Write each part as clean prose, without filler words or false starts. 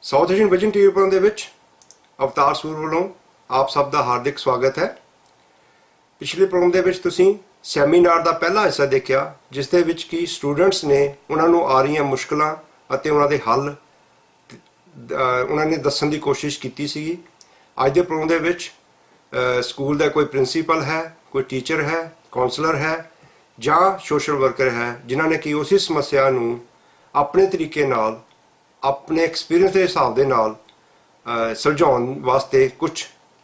South Asian vision TV programme ਦੇ ਵਿੱਚ ਅਵਤਾਰ ਸੂਰ ਵੱਲੋਂ ਆਪ ਸਭ ਦਾ ਹਾਰਦਿਕ ਸਵਾਗਤ ਹੈ। ਪਿਛਲੇ ਪ੍ਰੋਗਰਾਮ ਦੇ ਵਿੱਚ ਤੁਸੀਂ ਸੈਮੀਨਾਰ ਦਾ ਪਹਿਲਾ ਹਿੱਸਾ ਦੇਖਿਆ, ਜਿਸ ਦੇ ਵਿੱਚ ਕਿ ਸਟੂਡੈਂਟਸ ਨੇ ਉਹਨਾਂ ਨੂੰ ਆ ਰਹੀਆਂ ਮੁਸ਼ਕਲਾਂ ਅਤੇ ਉਹਨਾਂ ਦੇ ਹੱਲ ਉਹਨਾਂ ਨੇ ਦੱਸਣ ਦੀ ਕੋਸ਼ਿਸ਼ ਕੀਤੀ ਸੀ। ਅੱਜ ਦੇ ਪ੍ਰੋਗਰਾਮ ਦੇ ਵਿੱਚ ਸਕੂਲ ਦਾ ਕੋਈ ਪ੍ਰਿੰਸੀਪਲ ਹੈ, ਕੋਈ ਟੀਚਰ ਹੈ, ਕਾਉਂਸਲਰ ਹੈ ਜਾਂ ਸੋਸ਼ਲ ਵਰਕਰ ਹੈ, ਜਿਨ੍ਹਾਂ ਨੇ ਕਿ ਉਸੇ ਸਮੱਸਿਆ ਨੂੰ ਆਪਣੇ ਤਰੀਕੇ ਨਾਲ ਆਪਣੇ ਐਕਸਪੀਰੀਅੰਸ ਦੇ ਹਿਸਾਬ ਦੇ ਨਾਲ ਸੁਲਝਾਉਣ ਵਾਸਤੇ ਕੁਝ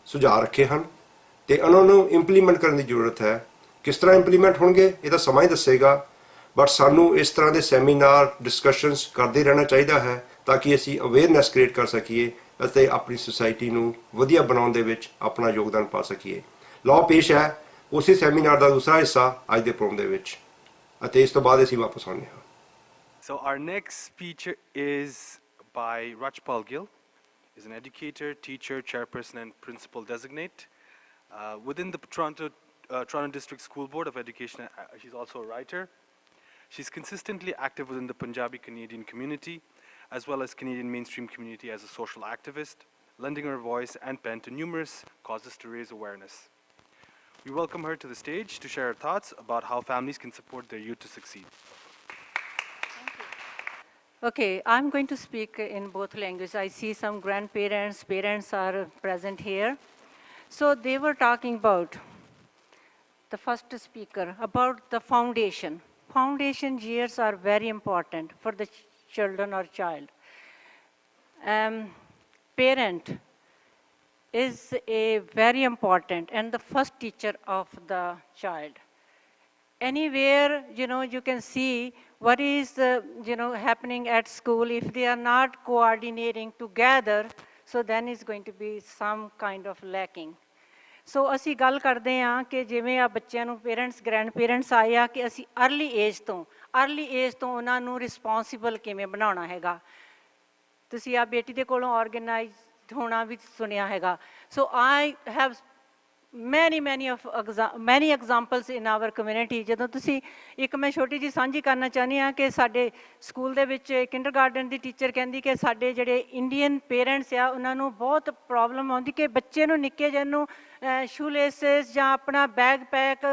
ਸੁਝਾਅ ਰੱਖੇ ਹਨ ਤੇ ਉਹਨਾਂ ਨੂੰ ਇੰਪਲੀਮੈਂਟ ਕਰਨ ਦੀ ਜ਼ਰੂਰਤ ਹੈ। ਕਿਸ ਤਰ੍ਹਾਂ ਇੰਪਲੀਮੈਂਟ ਹੋਣਗੇ ਇਹ ਤਾਂ ਸਮਾਂ ਹੀ ਦੱਸੇਗਾ, ਬਟ ਸਾਨੂੰ ਇਸ ਤਰ੍ਹਾਂ ਦੇ ਸੈਮੀਨਾਰ ਡਿਸਕਸ਼ਨਸ ਕਰਦੇ ਰਹਿਣਾ ਚਾਹੀਦਾ ਹੈ ਤਾਂ ਕਿ ਅਸੀਂ ਅਵੇਅਰਨੈਸ ਕ੍ਰੀਏਟ ਕਰ ਸਕੀਏ ਅਤੇ ਆਪਣੀ ਸੁਸਾਇਟੀ ਨੂੰ ਵਧੀਆ ਬਣਾਉਣ ਦੇ ਵਿੱਚ ਆਪਣਾ ਯੋਗਦਾਨ ਪਾ ਸਕੀਏ। ਲਓ ਪੇਸ਼ ਹੈ ਉਸੇ ਸੈਮੀਨਾਰ ਦਾ ਦੂਸਰਾ ਹਿੱਸਾ ਅੱਜ ਦੇ ਪ੍ਰੋਗਰਾਮ ਦੇ ਵਿੱਚ, ਅਤੇ ਇਸ ਤੋਂ ਬਾਅਦ ਅਸੀਂ ਵਾਪਸ ਆਉਂਦੇ ਹਾਂ। So our next speaker is by Rajpal Gill. He's an educator, teacher, chairperson and principal designate. Within the Toronto District School Board of Education, she's also a writer. She's consistently active within the Punjabi Canadian community, as well as Canadian mainstream community as a social activist, lending her voice and pen to numerous causes to raise awareness. We welcome her to the stage to share her thoughts about how families can support their youth to succeed. Okay, I'm going to speak in both languages. I see some grandparents, parents are present here. So they were talking about, the first speaker, about the foundation. Foundation years are very important for the children or child. Parent is a very important and the first teacher of the child. Anywhere, you can see what is, happening at school. If they are not coordinating together, so then it's going to be some kind of lacking. So ਅਸੀਂ ਗੱਲ ਕਰਦੇ ਹਾਂ ਕਿ ਜਿਵੇਂ ਆ ਬੱਚਿਆਂ ਨੂੰ parents grand parents ਆਏ ਆ ਕਿ ਅਸੀਂ ਅਰਲੀ ਏਜ ਤੋਂ ਉਹਨਾਂ ਨੂੰ ਰਿਸਪੌਂਸਿਬਲ ਕਿਵੇਂ ਬਣਾਉਣਾ ਹੈਗਾ। ਤੁਸੀਂ ਆ ਬੇਟੀ ਦੇ ਕੋਲੋਂ ਆਰਗੇਨਾਈਜ਼ ਹੋਣਾ ਵੀ ਸੁਣਿਆ ਹੈਗਾ। So I have many examples in our community. ਜਦੋਂ ਤੁਸੀਂ ਇੱਕ ਮੈਂ ਛੋਟੀ ਜਿਹੀ ਸਾਂਝੀ ਕਰਨਾ ਚਾਹੁੰਦੀ ਹਾਂ ਕਿ ਸਾਡੇ ਸਕੂਲ ਦੇ ਵਿੱਚ ਕਿੰਡਰਗਾਰਟਨ ਦੀ ਟੀਚਰ ਕਹਿੰਦੀ ਕਿ ਸਾਡੇ ਜਿਹੜੇ ਇੰਡੀਅਨ ਪੇਰੈਂਟਸ ਆ ਉਹਨਾਂ ਨੂੰ ਬਹੁਤ ਪ੍ਰੋਬਲਮ ਆਉਂਦੀ ਕਿ ਬੱਚੇ ਨੂੰ ਨਿੱਕੇ ਜਿਹੇ ਨੂੰ ਸ਼ੂਲੇਸਿਸ ਜਾਂ ਆਪਣਾ ਬੈਗ ਪੈਕ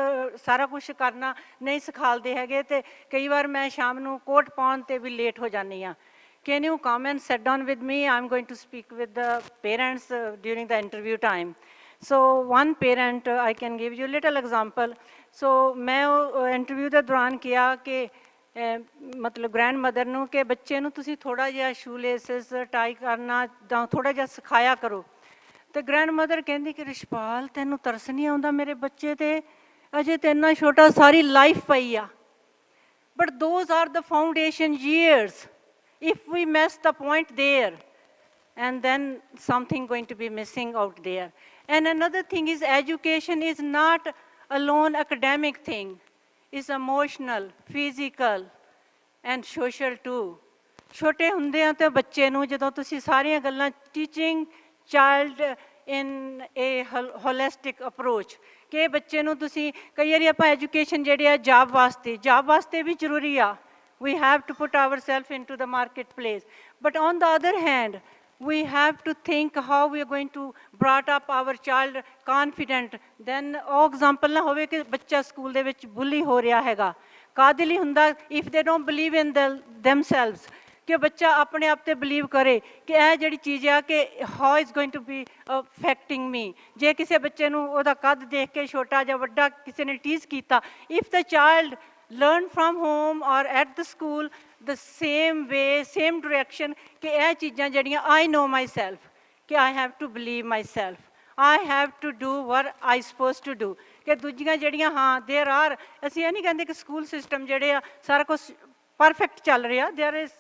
ਸਾਰਾ ਕੁਛ ਕਰਨਾ ਨਹੀਂ ਸਿਖਾਲਦੇ ਹੈਗੇ, ਅਤੇ ਕਈ ਵਾਰ ਮੈਂ ਸ਼ਾਮ ਨੂੰ ਕੋਟ ਪਾਉਣ 'ਤੇ ਵੀ ਲੇਟ ਹੋ ਜਾਂਦੀ ਹਾਂ। Can you come and sit down with me? I'm going to speak with the parents during the interview time. So one parent, I can give you a little example. So मैं interview के दौरान किया कि मतलब grand mother ਨੂੰ ਕਿ ਬੱਚੇ ਨੂੰ ਤੁਸੀਂ ਥੋੜਾ ਜਿਹਾ ਸ਼ੂਲੇਸਿਸ ਟਾਈ ਕਰਨਾ ਜਾਂ ਥੋੜਾ ਜਿਹਾ ਸਿਖਾਇਆ ਕਰੋ। ਤੇ ਗ੍ਰੈਂਡ ਮਦਰ ਕਹਿੰਦੀ ਕਿ ਰਿਸ਼ਪਾਲ ਤੈਨੂੰ ਤਰਸ ਨਹੀਂ ਆਉਂਦਾ ਮੇਰੇ ਬੱਚੇ ਤੇ, ਅਜੇ ਤੇ ਇੰਨਾ ਛੋਟਾ, ਸਾਰੀ ਲਾਈਫ ਪਈ ਆ। But those are the foundation years. If we miss the point there, and then something going to be missing out there. And another thing is education is not alone academic thing. It's emotional, physical and social too. ਛੋਟੇ ਹੁੰਦਿਆਂ ਤੇ ਬੱਚੇ ਨੂੰ ਜਦੋਂ ਤੁਸੀਂ ਸਾਰੀਆਂ ਗੱਲਾਂ teaching child in a holistic approach ਕਿ ਬੱਚੇ ਨੂੰ ਤੁਸੀਂ ਕਈ ਵਾਰੀ ਆਪਾਂ ਐਜੂਕੇਸ਼ਨ ਜਿਹੜੇ ਆ ਜੌਬ ਵਾਸਤੇ ਵੀ ਜ਼ਰੂਰੀ ਆ. We have to put ourselves into the marketplace. But on the other hand, we have to think how we are going to brought up our child confident. Then ਉਹ example ਨਾ ਹੋਵੇ ਕਿ ਬੱਚਾ ਸਕੂਲ ਦੇ ਵਿੱਚ ਬੁਲੀ ਹੋ ਰਿਹਾ ਹੈਗਾ। ਕਾਹਦੇ ਲਈ ਹੁੰਦਾ? if they don't believe in themselves, ਕਿ ਬੱਚਾ ਆਪਣੇ ਆਪ ਤੇ ਬਲੀਵ ਕਰੇ ਕਿ ਇਹ ਜਿਹੜੀ ਚੀਜ਼ ਆ ਕਿ how is going to be affecting me. ਜੇ ਕਿਸੇ ਬੱਚੇ ਨੂੰ ਉਹਦਾ ਕੱਦ ਦੇਖ ਕੇ ਛੋਟਾ ਜਾਂ ਵੱਡਾ ਕਿਸੇ ਨੇ ਟੀਜ਼ ਕੀਤਾ, if the child learn from home or at the school the same way, same direction ਕਿ ਇਹ ਚੀਜ਼ਾਂ ਜਿਹੜੀਆਂ I know myself, ਕਿ I have to believe myself, I have to do what I supposed to do. ਕਿ ਦੂਜੀਆਂ ਜਿਹੜੀਆਂ ਹਾਂ there are, ਅਸੀਂ ਇਹ ਨਹੀਂ ਕਹਿੰਦੇ ਕਿ ਸਕੂਲ ਸਿਸਟਮ ਜਿਹੜੇ ਆ ਸਾਰਾ ਕੁਛ ਪਰਫੈਕਟ ਚੱਲ ਰਿਹਾ, there is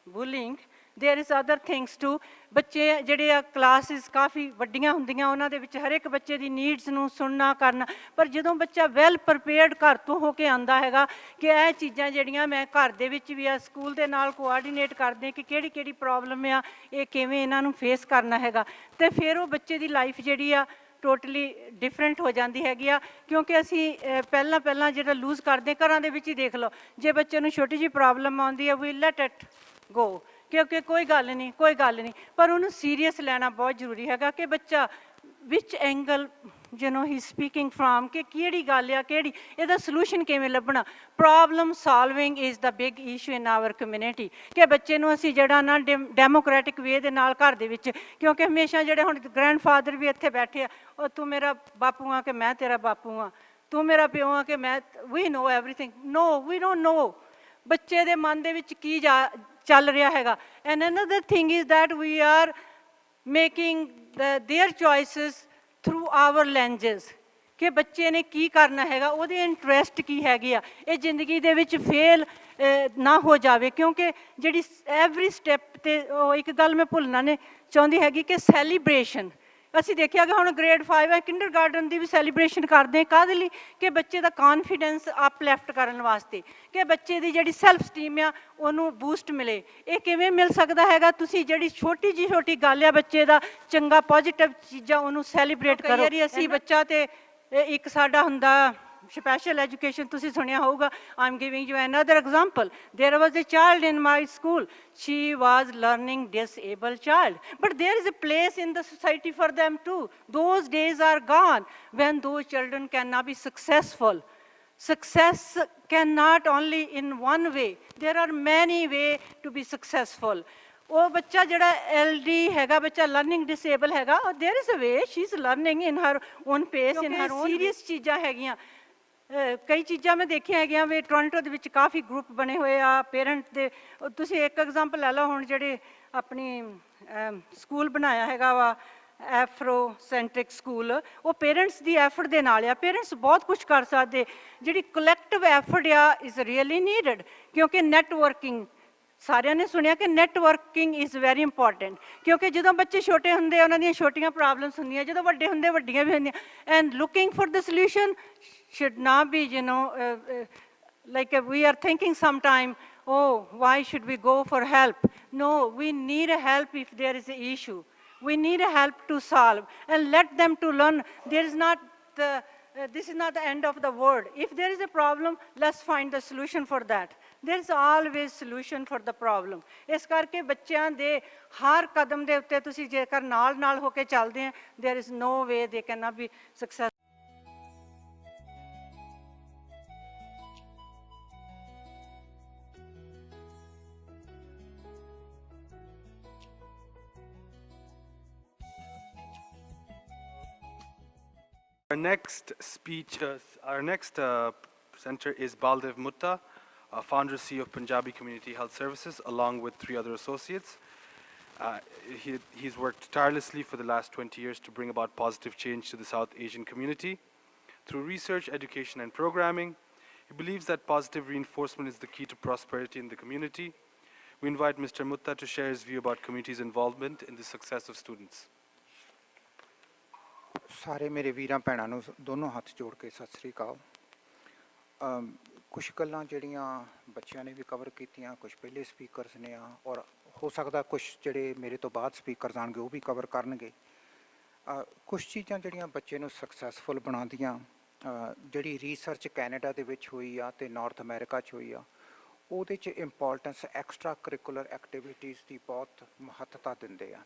bullying, there is other things too. ਬੱਚੇ ਜਿਹੜੇ ਆ ਕਲਾਸਿਸ ਕਾਫੀ ਵੱਡੀਆਂ ਹੁੰਦੀਆਂ, ਉਹਨਾਂ ਦੇ ਵਿੱਚ ਹਰ ਇੱਕ ਬੱਚੇ ਦੀ ਨੀਡਸ ਨੂੰ ਸੁਣਨਾ ਕਰਨਾ, ਪਰ ਜਦੋਂ ਬੱਚਾ ਵੈਲ ਪ੍ਰਪੇਅਰਡ ਘਰ ਤੋਂ ਹੋ ਕੇ ਆਉਂਦਾ ਹੈਗਾ ਕਿ ਇਹ ਚੀਜ਼ਾਂ ਜਿਹੜੀਆਂ ਮੈਂ ਘਰ ਦੇ ਵਿੱਚ ਵੀ ਆ ਸਕੂਲ ਦੇ ਨਾਲ ਕੋਆਰਡੀਨੇਟ ਕਰਦੇ ਕਿ ਕਿਹੜੀ ਪ੍ਰੋਬਲਮ ਆ, ਇਹ ਕਿਵੇਂ ਇਹਨਾਂ ਨੂੰ ਫੇਸ ਕਰਨਾ ਹੈਗਾ, ਅਤੇ ਫਿਰ ਉਹ ਬੱਚੇ ਦੀ ਲਾਈਫ ਜਿਹੜੀ ਆ ਟੋਟਲੀ ਡਿਫਰੈਂਟ ਹੋ ਜਾਂਦੀ ਹੈਗੀ ਆ। ਕਿਉਂਕਿ ਅਸੀਂ ਪਹਿਲਾਂ ਜਿਹੜਾ ਲੂਜ਼ ਕਰਦੇ ਘਰਾਂ ਦੇ ਵਿੱਚ ਹੀ ਦੇਖ ਲਓ, ਜੇ ਬੱਚੇ ਨੂੰ ਛੋਟੀ ਜਿਹੀ ਪ੍ਰੋਬਲਮ ਆਉਂਦੀ ਹੈ ਵੀ ਲੈਟ ਇਟ ਗੋ, ਕਿਉਂਕਿ ਕੋਈ ਗੱਲ ਨਹੀਂ, ਪਰ ਉਹਨੂੰ ਸੀਰੀਅਸ ਲੈਣਾ ਬਹੁਤ ਜ਼ਰੂਰੀ ਹੈਗਾ ਕਿ ਬੱਚਾ ਵਿਚ ਐਂਗਲ ਹੀ ਸਪੀਕਿੰਗ ਫਰੋਮ, ਕਿ ਕਿਹੜੀ ਗੱਲ ਆ, ਕਿਹੜੀ ਇਹਦਾ ਸੋਲੂਸ਼ਨ ਕਿਵੇਂ ਲੱਭਣਾ। Problem solving is the big issue in our community, ਕਿ ਬੱਚੇ ਨੂੰ ਅਸੀਂ ਜਿਹੜਾ ਨਾ ਡੈਮੋਕ੍ਰੈਟਿਕ ਵੇ ਦੇ ਨਾਲ ਘਰ ਦੇ ਵਿੱਚ, ਕਿਉਂਕਿ ਹਮੇਸ਼ਾ ਜਿਹੜੇ ਹੁਣ ਗ੍ਰੈਂਡਫਾਦਰ ਵੀ ਇੱਥੇ ਬੈਠੇ ਆ, ਉਹ ਤੂੰ ਮੇਰਾ ਬਾਪੂ ਆ ਕਿ ਮੈਂ ਤੇਰਾ ਬਾਪੂ ਆ, ਤੂੰ ਮੇਰਾ ਪਿਓ ਆ ਕਿ ਮੈਂ, ਵੀ ਨੋ everything, no we don't know ਬੱਚੇ ਦੇ ਮਨ ਦੇ ਵਿੱਚ ਕੀ ਚੱਲ ਰਿਹਾ ਹੈਗਾ। And another thing is that we are making their choices through our lenses, ਕਿ ਬੱਚੇ ਨੇ ਕੀ ਕਰਨਾ ਹੈਗਾ, ਉਹਦੇ ਇੰਟਰਸਟ ਕੀ ਹੈਗੇ ਆ, ਇਹ ਜ਼ਿੰਦਗੀ ਦੇ ਵਿੱਚ ਫੇਲ ਨਾ ਹੋ ਜਾਵੇ। ਕਿਉਂਕਿ ਜਿਹੜੀ ਐਵਰੀ ਸਟੈਪ 'ਤੇ ਉਹ ਇੱਕ ਗੱਲ ਮੈਂ ਭੁੱਲਣਾ ਨਹੀਂ ਚਾਹੁੰਦੀ ਹੈਗੀ ਕਿ ਸੈਲੀਬ੍ਰੇਸ਼ਨ, ਅਸੀਂ ਦੇਖਿਆ ਕਿ ਹੁਣ ਗ੍ਰੇਡ 5 ਹੈ, ਕਿੰਡਰਗਾਰਟਨ ਦੀ ਵੀ ਸੈਲੀਬ੍ਰੇਸ਼ਨ ਕਰਦੇ ਹਾਂ, ਕਾਹਦੇ ਲਈ, ਕਿ ਬੱਚੇ ਦਾ ਕਾਨਫੀਡੈਂਸ ਅਪਲਿਫਟ ਕਰਨ ਵਾਸਤੇ, ਕਿ ਬੱਚੇ ਦੀ ਜਿਹੜੀ ਸੈਲਫ ਸਟੀਮ ਆ ਉਹਨੂੰ ਬੂਸਟ ਮਿਲੇ। ਇਹ ਕਿਵੇਂ ਮਿਲ ਸਕਦਾ ਹੈਗਾ, ਤੁਸੀਂ ਜਿਹੜੀ ਛੋਟੀ ਗੱਲ ਆ ਬੱਚੇ ਦਾ ਚੰਗਾ ਪੋਜ਼ਿਟਿਵ ਚੀਜ਼ਾਂ ਉਹਨੂੰ ਸੈਲੀਬ੍ਰੇਟ ਕਰੋ। ਕਈ ਵਾਰੀ ਅਸੀਂ ਬੱਚਾ ਤੇ ਇੱਕ ਸਾਡਾ ਹੁੰਦਾ special education, ਤੁਸੀਂ ਸੁਣਿਆ ਹੋਊਗਾ। I'm giving you another example. There was a child in my school. She was learning disabled child, but there is a place in the society for them too. Those days are gone when those children cannot be successful. Success cannot only in one way. There are many ways to be successful. ਉਹ ਬੱਚਾ ਜਿਹੜਾ LD ਹੈਗਾ, ਬੱਚਾ learning disable ਹੈਗਾ, there is a way she is learning in her own pace, in her own serious ਚੀਜ਼ਾਂ ਹੈਗੀਆਂ। ਕਈ ਚੀਜ਼ਾਂ ਮੈਂ ਦੇਖੀਆਂ ਹੈਗੀਆਂ ਵੀ ਟੋਰਾਂਟੋ ਦੇ ਵਿੱਚ ਕਾਫੀ ਗਰੁੱਪ ਬਣੇ ਹੋਏ ਆ ਪੇਰੈਂਟ ਦੇ। ਤੁਸੀਂ ਇੱਕ ਐਗਜ਼ਾਮਪਲ ਲੈ ਲਓ, ਹੁਣ ਜਿਹੜੇ ਆਪਣੀ ਸਕੂਲ ਬਣਾਇਆ ਹੈਗਾ ਵਾ ਐਫਰੋਸੈਂਟਰਿਕ ਸਕੂਲ, ਉਹ ਪੇਰੈਂਟਸ ਦੀ ਐਫਰਟ ਦੇ ਨਾਲ ਆ। ਪੇਰੈਂਟਸ ਬਹੁਤ ਕੁਝ ਕਰ ਸਕਦੇ, ਜਿਹੜੀ ਕਲੈਕਟਿਵ ਐਫਰਟ ਆ ਇਜ਼ ਰੀਅਲੀ ਨੀਡਡ, ਕਿਉਂਕਿ ਨੈਟਵਰਕਿੰਗ, ਸਾਰਿਆਂ ਨੇ ਸੁਣਿਆ ਕਿ ਨੈਟਵਰਕਿੰਗ ਇਜ਼ ਵੈਰੀ ਇੰਪੋਰਟੈਂਟ। ਕਿਉਂਕਿ ਜਦੋਂ ਬੱਚੇ ਛੋਟੇ ਹੁੰਦੇ ਉਹਨਾਂ ਦੀਆਂ ਛੋਟੀਆਂ ਪ੍ਰੋਬਲਮਸ ਹੁੰਦੀਆਂ, ਜਦੋਂ ਵੱਡੇ ਹੁੰਦੇ ਵੱਡੀਆਂ ਵੀ ਹੁੰਦੀਆਂ। And looking for the solution should not be like we are thinking sometime, oh, why should we go for help? No, we need a help if there is an issue. We need a help to solve and let them to learn. There is not the this is not the end of the world. If there is a problem, let's find the solution for that. There is always solution for the problem. ਇਸ ਕਰਕੇ ਬੱਚਿਆਂ ਦੇ ਹਰ ਕਦਮ ਦੇ ਉੱਤੇ ਤੁਸੀਂ ਜੇਕਰ ਨਾਲ ਹੋ ਕੇ ਚੱਲਦੇ ਆ, there is no way they cannot be successful. Our next presenter is Baldev Mutta, founder CEO of Punjabi Community Health Services, along with 3 other associates. He's worked tirelessly for the last 20 years to bring about positive change to the South Asian community through research, education, and programming. He believes that positive reinforcement is the key to prosperity in the community. We invite Mr. Mutta to share his view about community's involvement in the success of students. ਸਾਰੇ ਮੇਰੇ ਵੀਰਾਂ ਭੈਣਾਂ ਨੂੰ ਦੋਨੋਂ ਹੱਥ ਜੋੜ ਕੇ ਸਤਿ ਸ੍ਰੀ ਅਕਾਲ। ਕੁਝ ਗੱਲਾਂ ਜਿਹੜੀਆਂ ਬੱਚਿਆਂ ਨੇ ਵੀ ਕਵਰ ਕੀਤੀਆਂ, ਕੁਝ ਪਹਿਲੇ ਸਪੀਕਰਸ ਨੇ ਆ, ਔਰ ਹੋ ਸਕਦਾ ਕੁਝ ਜਿਹੜੇ ਮੇਰੇ ਤੋਂ ਬਾਅਦ ਸਪੀਕਰਸ ਆਉਣਗੇ ਉਹ ਵੀ ਕਵਰ ਕਰਨਗੇ। ਕੁਝ ਚੀਜ਼ਾਂ ਜਿਹੜੀਆਂ ਬੱਚੇ ਨੂੰ ਸਕਸੈਸਫੁਲ ਬਣਾਉਂਦੀਆਂ, ਜਿਹੜੀ ਰਿਸਰਚ ਕੈਨੇਡਾ ਦੇ ਵਿੱਚ ਹੋਈ ਆ ਅਤੇ ਨਾਰਥ ਅਮਰੀਕਾ 'ਚ ਹੋਈ ਆ, ਉਹਦੇ 'ਚ ਇੰਪੋਰਟੈਂਸ ਐਕਸਟਰਾ ਕਰਿਕੂਲਰ ਐਕਟੀਵਿਟੀਜ਼ ਦੀ ਬਹੁਤ ਮਹੱਤਤਾ ਦਿੰਦੇ ਆ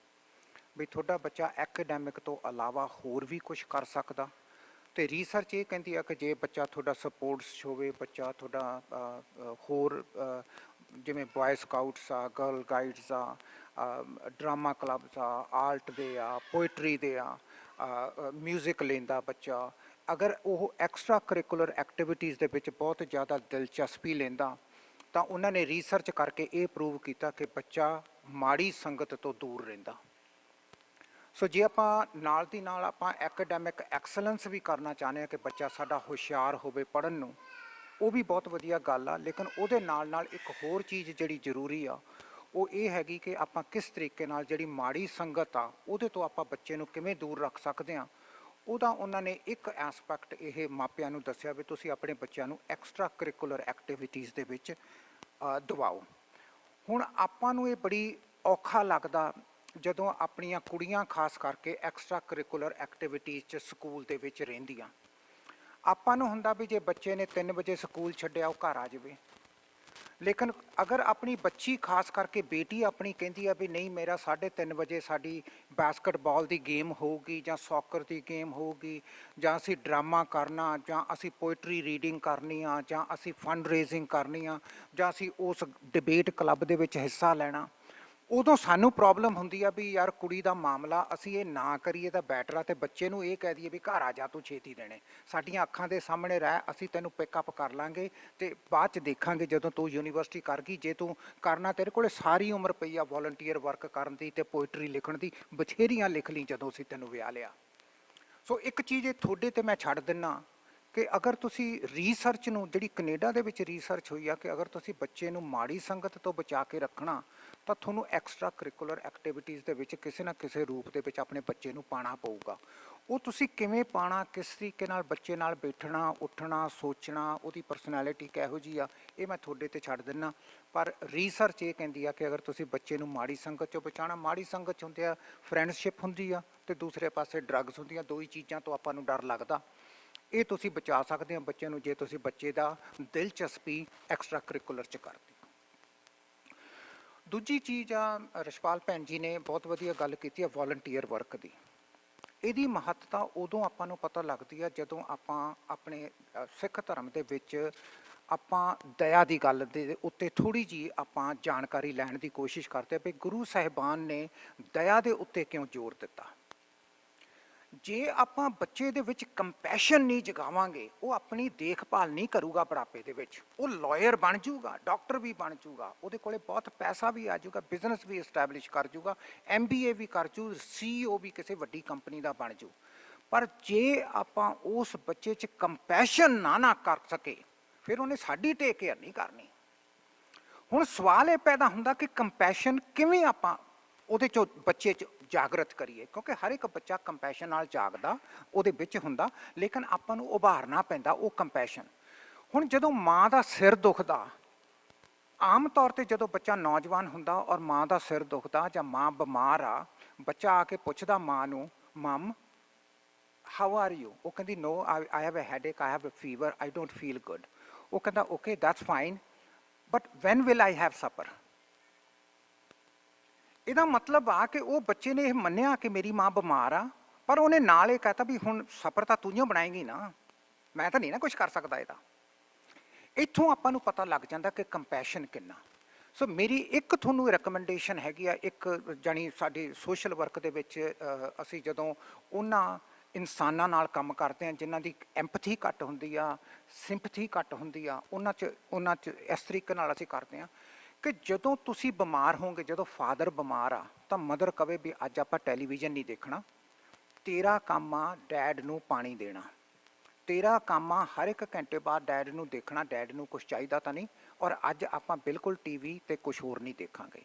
ਵੀ ਤੁਹਾਡਾ ਬੱਚਾ ਐਕੈਡੈਮਿਕ ਤੋਂ ਇਲਾਵਾ ਹੋਰ ਵੀ ਕੁਝ ਕਰ ਸਕਦਾ। ਅਤੇ ਰਿਸਰਚ ਇਹ ਕਹਿੰਦੀ ਆ ਕਿ ਜੇ ਬੱਚਾ ਤੁਹਾਡਾ ਸਪੋਰਟਸ 'ਚ ਹੋਵੇ, ਬੱਚਾ ਤੁਹਾਡਾ ਹੋਰ ਜਿਵੇਂ ਬॉय ਸਕਾਊਟਸ ਆ, ਗਰਲ ਗਾਈਡਸ ਆ, ਡਰਾਮਾ ਕਲੱਬਸ ਆ, ਆਰਟ ਦੇ ਆ, ਪੋਇਟਰੀ ਦੇ ਆ, ਮਿਊਜ਼ਿਕ ਲੈਂਦਾ ਬੱਚਾ, ਅਗਰ ਉਹ ਐਕਸਟਰਾ ਕਰਿਕੂਲਰ ਐਕਟੀਵਿਟੀਜ਼ ਦੇ ਵਿੱਚ ਬਹੁਤ ਜ਼ਿਆਦਾ ਦਿਲਚਸਪੀ ਲੈਂਦਾ ਤਾਂ ਉਹਨਾਂ ਨੇ ਰਿਸਰਚ ਕਰਕੇ ਇਹ ਪ੍ਰੂਵ ਕੀਤਾ ਕਿ ਬੱਚਾ ਮਾੜੀ ਸੰਗਤ ਤੋਂ ਦੂਰ ਰਹਿੰਦਾ। ਸੋ ਜੇ ਆਪਾਂ ਨਾਲ ਦੀ ਨਾਲ ਆਪਾਂ ਐਕੈਡੈਮਿਕ ਐਕਸਲੈਂਸ ਵੀ ਕਰਨਾ ਚਾਹੁੰਦੇ ਹਾਂ ਕਿ ਬੱਚਾ ਸਾਡਾ ਹੁਸ਼ਿਆਰ ਹੋਵੇ ਪੜ੍ਹਨ ਨੂੰ, ਉਹ ਵੀ ਬਹੁਤ ਵਧੀਆ ਗੱਲ ਆ। ਲੇਕਿਨ ਉਹਦੇ ਨਾਲ ਇੱਕ ਹੋਰ ਚੀਜ਼ ਜਿਹੜੀ ਜ਼ਰੂਰੀ ਆ ਉਹ ਇਹ ਹੈਗੀ ਕਿ ਆਪਾਂ ਕਿਸ ਤਰੀਕੇ ਨਾਲ ਜਿਹੜੀ ਮਾੜੀ ਸੰਗਤ ਆ ਉਹਦੇ ਤੋਂ ਆਪਾਂ ਬੱਚੇ ਨੂੰ ਕਿਵੇਂ ਦੂਰ ਰੱਖ ਸਕਦੇ ਹਾਂ। ਉਹਦਾ ਉਹਨਾਂ ਨੇ ਇੱਕ ਐਸਪੈਕਟ ਇਹ ਮਾਪਿਆਂ ਨੂੰ ਦੱਸਿਆ ਵੀ ਤੁਸੀਂ ਆਪਣੇ ਬੱਚਿਆਂ ਨੂੰ ਐਕਸਟਰਾ ਕਰਿਕੂਲਰ ਐਕਟੀਵਿਟੀਜ਼ ਦੇ ਵਿੱਚ ਦਿਵਾਓ। ਹੁਣ ਆਪਾਂ ਨੂੰ ਇਹ ਬੜੀ ਔਖਾ ਲੱਗਦਾ ਜਦੋਂ ਆਪਣੀਆਂ ਕੁੜੀਆਂ ਖਾਸ ਕਰਕੇ ਐਕਸਟਰਾ ਕਰਿਕੂਲਰ ਐਕਟੀਵਿਟੀਜ਼ 'ਚ ਸਕੂਲ ਦੇ ਵਿੱਚ ਰਹਿੰਦੀਆਂ। ਆਪਾਂ ਨੂੰ ਹੁੰਦਾ ਵੀ ਜੇ ਬੱਚੇ ਨੇ 3 ਵਜੇ ਸਕੂਲ ਛੱਡਿਆ ਉਹ ਘਰ ਆ ਜਾਵੇ, ਲੇਕਿਨ ਅਗਰ ਆਪਣੀ ਬੱਚੀ ਖਾਸ ਕਰਕੇ ਬੇਟੀ ਆਪਣੀ ਕਹਿੰਦੀ ਆ ਵੀ ਨਹੀਂ ਮੇਰਾ 3:30 ਵਜੇ ਸਾਡੀ ਬਾਸਕਟਬਾਲ ਦੀ ਗੇਮ ਹੋਊਗੀ ਜਾਂ ਸੌਕਰ ਦੀ ਗੇਮ ਹੋਊਗੀ ਜਾਂ ਅਸੀਂ ਡਰਾਮਾ ਕਰਨਾ ਜਾਂ ਅਸੀਂ ਪੋਇਟਰੀ ਰੀਡਿੰਗ ਕਰਨੀ ਆ ਜਾਂ ਅਸੀਂ ਫੰਡ ਰੇਜ਼ਿੰਗ ਕਰਨੀ ਆ ਜਾਂ ਅਸੀਂ ਉਸ ਡਿਬੇਟ ਕਲੱਬ ਦੇ ਵਿੱਚ ਹਿੱਸਾ ਲੈਣਾ, ਉਦੋਂ ਸਾਨੂੰ ਪ੍ਰੋਬਲਮ ਹੁੰਦੀ ਆ ਵੀ ਯਾਰ ਕੁੜੀ ਦਾ ਮਾਮਲਾ ਅਸੀਂ ਇਹ ਨਾ ਕਰੀਏ ਤਾਂ ਬੈਟਰ ਆ, ਤੇ ਬੱਚੇ ਨੂੰ ਇਹ ਕਹਿ ਦਈਏ ਵੀ ਘਰ ਆ ਜਾ ਤੂੰ ਛੇਤੀ ਦੇਣੇ, ਸਾਡੀਆਂ ਅੱਖਾਂ ਦੇ ਸਾਹਮਣੇ ਰਹਿ, ਅਸੀਂ ਤੈਨੂੰ ਪਿਕਅਪ ਕਰ ਲਾਂਗੇ ਤੇ ਬਾਅਦ ਚ ਦੇਖਾਂਗੇ ਜਦੋਂ ਤੂੰ ਯੂਨੀਵਰਸਿਟੀ ਕਰ ਗਈ, ਜੇ ਤੂੰ ਕਰਨਾ ਤੇਰੇ ਕੋਲੇ ਸਾਰੀ ਉਮਰ ਪਈ ਆ ਵੋਲੰਟੀਅਰ ਵਰਕ ਕਰਨ ਦੀ ਤੇ ਪੋਇਟਰੀ ਲਿਖਣ ਦੀ, ਬਥੇਰੀਆਂ ਲਿਖ ਲਈ ਜਦੋਂ ਅਸੀਂ ਤੈਨੂੰ ਵਿਆਹ ਲਿਆ। ਸੋ ਇੱਕ ਚੀਜ਼ ਇਹ ਤੁਹਾਡੇ ਤੇ ਮੈਂ ਛੱਡ ਦਿੰਨਾ ਕਿ ਅਗਰ ਤੁਸੀਂ ਰਿਸਰਚ ਨੂੰ, ਜਿਹੜੀ ਕੈਨੇਡਾ ਦੇ ਵਿੱਚ ਰਿਸਰਚ ਹੋਈ ਆ ਕਿ ਅਗਰ ਤੁਸੀਂ ਬੱਚੇ ਨੂੰ ਮਾੜੀ ਸੰਗਤ ਤੋਂ ਬਚਾ ਕੇ ਰੱਖਣਾ ਤਾਂ ਤੁਹਾਨੂੰ ਐਕਸਟਰਾ ਕਰਿਕੂਲਰ ਐਕਟੀਵਿਟੀਜ਼ ਦੇ ਵਿੱਚ ਕਿਸੇ ਨਾ ਕਿਸੇ ਰੂਪ ਦੇ ਵਿੱਚ ਆਪਣੇ ਬੱਚੇ ਨੂੰ ਪਾਉਣਾ ਪਊਗਾ। ਉਹ ਤੁਸੀਂ ਕਿਵੇਂ ਪਾਉਣਾ, ਕਿਸ ਤਰੀਕੇ ਨਾਲ ਬੱਚੇ ਨਾਲ ਬੈਠਣਾ ਉੱਠਣਾ ਸੋਚਣਾ, ਉਹਦੀ ਪਰਸਨੈਲਿਟੀ ਕਿਹੋ ਜਿਹੀ ਆ, ਇਹ ਮੈਂ ਤੁਹਾਡੇ ਤੇ ਛੱਡ ਦਿੰਦਾ। ਪਰ ਰਿਸਰਚ ਇਹ ਕਹਿੰਦੀ ਆ ਕਿ ਅਗਰ ਤੁਸੀਂ ਬੱਚੇ ਨੂੰ ਮਾੜੀ ਸੰਗਤ ਚੋਂ ਬਚਾਉਣਾ, ਮਾੜੀ ਸੰਗਤ 'ਚ ਹੁੰਦੇ ਆ ਫਰੈਂਡਸ਼ਿਪ ਹੁੰਦੀ ਆ ਤੇ ਦੂਸਰੇ ਪਾਸੇ ਡਰੱਗਸ ਹੁੰਦੀਆਂ, ਦੋ ਹੀ ਚੀਜ਼ਾਂ ਤੋਂ ਆਪਾਂ ਨੂੰ ਡਰ ਲੱਗਦਾ। ਇਹ ਤੁਸੀਂ ਬਚਾ ਸਕਦੇ ਹੋ ਬੱਚੇ ਨੂੰ ਜੇ ਤੁਸੀਂ ਬੱਚੇ ਦਾ ਦਿਲਚਸਪੀ ਐਕਸਟਰਾ ਕਰਿਕੂਲਰ 'ਚ ਕਰਦੇ। ਦੂਜੀ ਚੀਜ਼ ਆ, ਰਸ਼ਪਾਲ ਭੈਣ ਜੀ ਨੇ ਬਹੁਤ ਵਧੀਆ ਗੱਲ ਕੀਤੀ ਆ ਵੋਲੰਟੀਅਰ ਵਰਕ ਦੀ। ਇਹਦੀ ਮਹੱਤਤਾ ਉਦੋਂ ਆਪਾਂ ਨੂੰ ਪਤਾ ਲੱਗਦੀ ਆ ਜਦੋਂ ਆਪਾਂ ਆਪਣੇ ਸਿੱਖ ਧਰਮ ਦੇ ਵਿੱਚ ਆਪਾਂ ਦਇਆ ਦੀ ਗੱਲ ਦੇ ਉੱਤੇ ਥੋੜ੍ਹੀ ਜਿਹੀ ਆਪਾਂ ਜਾਣਕਾਰੀ ਲੈਣ ਦੀ ਕੋਸ਼ਿਸ਼ ਕਰਦੇ ਵੀ ਗੁਰੂ ਸਾਹਿਬਾਨ ਨੇ ਦਇਆ ਦੇ ਉੱਤੇ ਕਿਉਂ ਜ਼ੋਰ ਦਿੱਤਾ। ਜੇ ਆਪਾਂ ਬੱਚੇ ਦੇ ਵਿੱਚ ਕੰਪੈਸ਼ਨ ਨਹੀਂ ਜਗਾਵਾਂਗੇ, ਉਹ ਆਪਣੀ ਦੇਖਭਾਲ ਨਹੀਂ ਕਰੂਗਾ ਬੁਢਾਪੇ ਦੇ ਵਿੱਚ, ਉਹ ਲਾਇਰ ਬਣ ਜਾਊਗਾ, ਡਾਕਟਰ ਵੀ ਬਣ ਜਾਊਗਾ, ਉਹਦੇ ਕੋਲੇ ਬਹੁਤ ਪੈਸਾ ਵੀ ਆ ਜਾਊਗਾ, ਬਿਜ਼ਨਸ ਵੀ ਐਸਟੈਬਲਿਸ਼ ਕਰ ਜਾਊਗਾ, MBA ਵੀ ਕਰ ਜੂ, CEO ਵੀ ਕਿਸੇ ਵੱਡੀ ਕੰਪਨੀ ਦਾ ਬਣ ਜੂ। ਪਰ ਜੇ ਆਪਾਂ ਉਸ ਬੱਚੇ 'ਚ ਕੰਪੈਸ਼ਨ ਨਾ ਕਰ ਸਕੇ, ਫਿਰ ਉਹਨੇ ਸਾਡੀ ਟੇਕ ਕੇਅਰ ਨਹੀਂ ਕਰਨੀ। ਹੁਣ ਸਵਾਲ ਇਹ ਪੈਦਾ ਹੁੰਦਾ ਕਿ ਕੰਪੈਸ਼ਨ ਕਿਵੇਂ ਆਪਾਂ ਉਹਦੇ 'ਚੋਂ ਬੱਚੇ 'ਚ ਜਾਗਰਤ ਕਰੀਏ, ਕਿਉਂਕਿ ਹਰ ਇੱਕ ਬੱਚਾ ਕੰਪੈਸ਼ਨ ਨਾਲ ਜਾਗਦਾ ਉਹਦੇ ਵਿੱਚ ਹੁੰਦਾ, ਲੇਕਿਨ ਆਪਾਂ ਨੂੰ ਉਭਾਰਨਾ ਪੈਂਦਾ ਉਹ ਕੰਪੈਸ਼ਨ। ਹੁਣ ਜਦੋਂ ਮਾਂ ਦਾ ਸਿਰ ਦੁਖਦਾ, ਆਮ ਤੌਰ ਤੇ ਜਦੋਂ ਬੱਚਾ ਨੌਜਵਾਨ ਹੁੰਦਾ ਔਰ ਮਾਂ ਦਾ ਸਿਰ ਦੁਖਦਾ ਜਾਂ ਮਾਂ ਬਿਮਾਰ ਆ, ਬੱਚਾ ਆ ਕੇ ਪੁੱਛਦਾ ਮਾਂ ਨੂੰ, ਮਮ ਹਾਊ ਆਰ ਯੂ? ਉਹ ਕਹਿੰਦੀ no I have a headache, I have a fever, I don't feel good. ਉਹ ਕਹਿੰਦਾ okay that's fine, but when will I have supper? ਇਹਦਾ ਮਤਲਬ ਆ ਕਿ ਉਹ ਬੱਚੇ ਨੇ ਇਹ ਮੰਨਿਆ ਕਿ ਮੇਰੀ ਮਾਂ ਬਿਮਾਰ ਆ, ਪਰ ਉਹਨੇ ਨਾਲ ਇਹ ਕਹਤਾ ਵੀ ਹੁਣ ਸਪਰ ਤਾਂ ਤੂੰ ਹੀ ਬਣਾਏਂਗੀ ਨਾ, ਮੈਂ ਤਾਂ ਨਹੀਂ ਨਾ ਕੁਝ ਕਰ ਸਕਦਾ ਇਹਦਾ। ਇੱਥੋਂ ਆਪਾਂ ਨੂੰ ਪਤਾ ਲੱਗ ਜਾਂਦਾ ਕਿ ਕੰਪੈਸ਼ਨ ਕਿੰਨਾ। ਸੋ ਮੇਰੀ ਇੱਕ ਤੁਹਾਨੂੰ ਰਿਕਮੈਂਡੇਸ਼ਨ ਹੈਗੀ ਆ, ਇੱਕ ਜਾਣੀ ਸਾਡੇ ਸੋਸ਼ਲ ਵਰਕ ਦੇ ਵਿੱਚ ਅਸੀਂ ਜਦੋਂ ਉਹਨਾਂ ਇਨਸਾਨਾਂ ਨਾਲ ਕੰਮ ਕਰਦੇ ਹਾਂ ਜਿਨ੍ਹਾਂ ਦੀ ਐਂਪਥੀ ਘੱਟ ਹੁੰਦੀ ਆ, ਸਿੰਪਥੀ ਘੱਟ ਹੁੰਦੀ ਆ, ਉਹਨਾਂ 'ਚ ਇਸ ਤਰੀਕੇ ਨਾਲ ਅਸੀਂ ਕਰਦੇ ਹਾਂ ਕਿ ਜਦੋਂ ਤੁਸੀਂ ਬਿਮਾਰ ਹੋਵੋਗੇ, ਜਦੋਂ ਫਾਦਰ ਬਿਮਾਰ ਆ ਤਾਂ ਮਦਰ ਕਵੇ ਵੀ ਅੱਜ ਆਪਾਂ ਟੈਲੀਵਿਜ਼ਨ ਨਹੀਂ ਦੇਖਣਾ, ਤੇਰਾ ਕੰਮ ਆ ਡੈਡ ਨੂੰ ਪਾਣੀ ਦੇਣਾ, ਤੇਰਾ ਕੰਮ ਆ ਹਰ ਇੱਕ ਘੰਟੇ ਬਾਅਦ ਡੈਡ ਨੂੰ ਦੇਖਣਾ, ਡੈਡ ਨੂੰ ਕੁਛ ਚਾਹੀਦਾ ਤਾਂ ਨਹੀਂ, ਔਰ ਅੱਜ ਆਪਾਂ ਬਿਲਕੁਲ TV ਤੇ ਕੁਛ ਹੋਰ ਨਹੀਂ ਦੇਖਾਂਗੇ।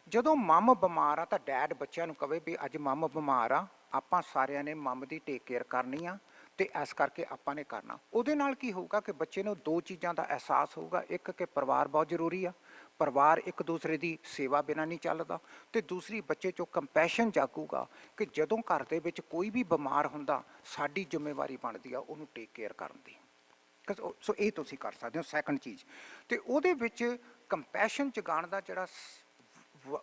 ਜਦੋਂ ਮਮ ਬਿਮਾਰ ਆ ਤਾਂ ਡੈਡ ਬੱਚਿਆਂ ਨੂੰ ਕਵੇ ਵੀ ਅੱਜ ਮਮ ਬਿਮਾਰ ਆ, ਆਪਾਂ ਸਾਰਿਆਂ ਨੇ ਮਮ ਦੀ ਟੇਕ ਕੇਅਰ ਕਰਨੀ ਆ ਤੇ ਇਸ ਕਰਕੇ ਆਪਾਂ ਨੇ ਕਰਨਾ। ਉਹਦੇ ਨਾਲ ਕੀ ਹੋਊਗਾ ਕਿ ਬੱਚੇ ਨੂੰ ਦੋ ਚੀਜ਼ਾਂ ਦਾ ਅਹਿਸਾਸ ਹੋਊਗਾ, ਇੱਕ ਕਿ ਪਰਿਵਾਰ ਬਹੁਤ ਜ਼ਰੂਰੀ ਆ, ਪਰਿਵਾਰ ਇੱਕ ਦੂਸਰੇ ਦੀ ਸੇਵਾ ਬਿਨਾਂ ਨਹੀਂ ਚੱਲਦਾ, ਤੇ ਦੂਸਰੀ ਬੱਚੇ 'ਚੋਂ ਕੰਪੈਸ਼ਨ ਜਾਗੂਗਾ ਕਿ ਜਦੋਂ ਘਰ ਦੇ ਵਿੱਚ ਕੋਈ ਵੀ ਬਿਮਾਰ ਹੁੰਦਾ ਸਾਡੀ ਜ਼ਿੰਮੇਵਾਰੀ ਬਣਦੀ ਆ ਉਹਨੂੰ ਟੇਕ ਕੇਅਰ ਕਰਨ ਦੀ। ਸੋ ਇਹ ਤੁਸੀਂ ਕਰ ਸਕਦੇ ਹੋ ਸੈਕੰਡ ਚੀਜ਼। ਤੇ ਉਹਦੇ ਵਿੱਚ ਕੰਪੈਸ਼ਨ ਜਗਾਉਣ ਦਾ ਜਿਹੜਾ